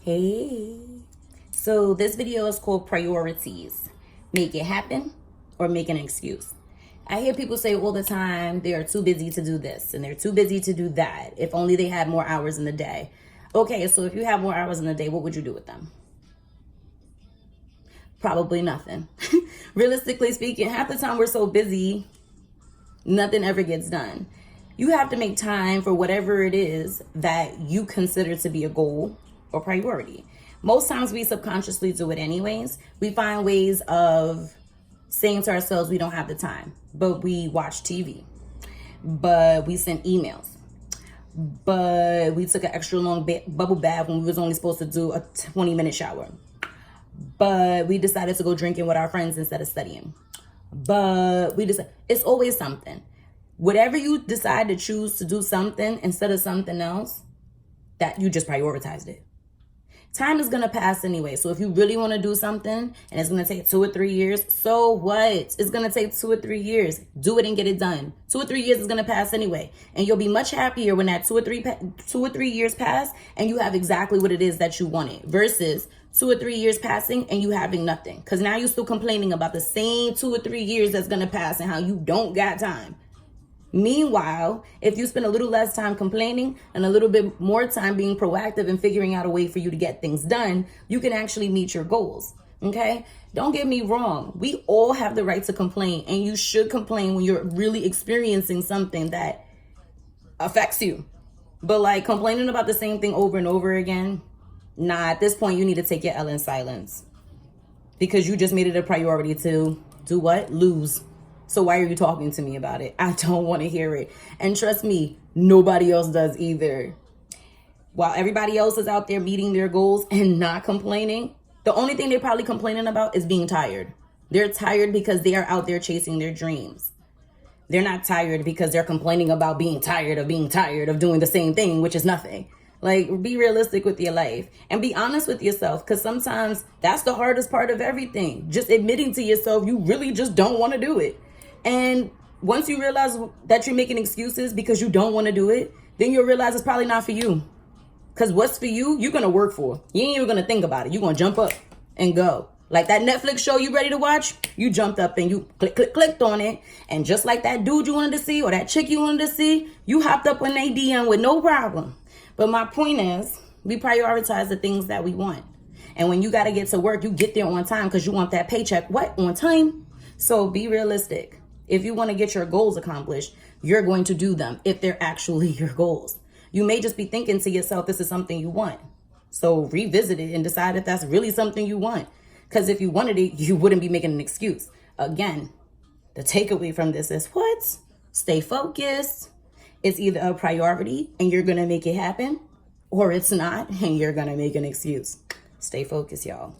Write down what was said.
Hey. So this video is called Priorities. Make it happen or make an excuse. I hear people say all the time they are too busy to do this and they're too busy to do that. If only they had more hours in the day. Okay, so if you have more hours in the day, what would you do with them? Probably nothing. Realistically speaking, half the time we're so busy, nothing ever gets done. You have to make time for whatever it is that you consider to be a goal or priority. Most times we subconsciously do it anyways. We find ways of saying to ourselves we don't have the time, but we watch TV, but we send emails, but we took an extra long bubble bath when we was only supposed to do a 20-minute shower, but we decided to go drinking with our friends instead of studying, but it's always something. Whatever you decide to choose to do something instead of something else, that you just prioritized it. Time is going to pass anyway. So if you really want to do something and it's going to take 2 or 3 years, so what? It's going to take 2 or 3 years. Do it and get it done. 2 or 3 years is going to pass anyway. And you'll be much happier when that 2 or 3 years pass and you have exactly what it is that you wanted versus 2 or 3 years passing and you having nothing. Because now you're still complaining about the same 2 or 3 years that's going to pass and how you don't got time. Meanwhile, if you spend a little less time complaining and a little bit more time being proactive and figuring out a way for you to get things done, you can actually meet your goals. Okay? Don't get me wrong. We all have the right to complain, and you should complain when you're really experiencing something that affects you. But like complaining about the same thing over and over again, nah, at this point you need to take your L in silence. Because you just made it a priority to do what? Lose. So why are you talking to me about it? I don't want to hear it. And trust me, nobody else does either. While everybody else is out there meeting their goals and not complaining, the only thing they're probably complaining about is being tired. They're tired because they are out there chasing their dreams. They're not tired because they're complaining about being tired of doing the same thing, which is nothing. Like, be realistic with your life and be honest with yourself, because sometimes that's the hardest part of everything. Just admitting to yourself you really just don't want to do it. And once you realize that you're making excuses because you don't want to do it, then you'll realize it's probably not for you. Because what's for you, you're going to work for. You ain't even going to think about it. You're going to jump up and go. Like that Netflix show you ready to watch, you jumped up and you clicked on it. And just like that dude you wanted to see or that chick you wanted to see, you hopped up on their DM with no problem. But my point is, we prioritize the things that we want. And when you got to get to work, you get there on time because you want that paycheck. What? On time? So be realistic. If you want to get your goals accomplished, you're going to do them if they're actually your goals. You may just be thinking to yourself, this is something you want. So revisit it and decide if that's really something you want. Because if you wanted it, you wouldn't be making an excuse. Again, the takeaway from this is what? Stay focused. It's either a priority and you're going to make it happen, or it's not and you're going to make an excuse. Stay focused, y'all.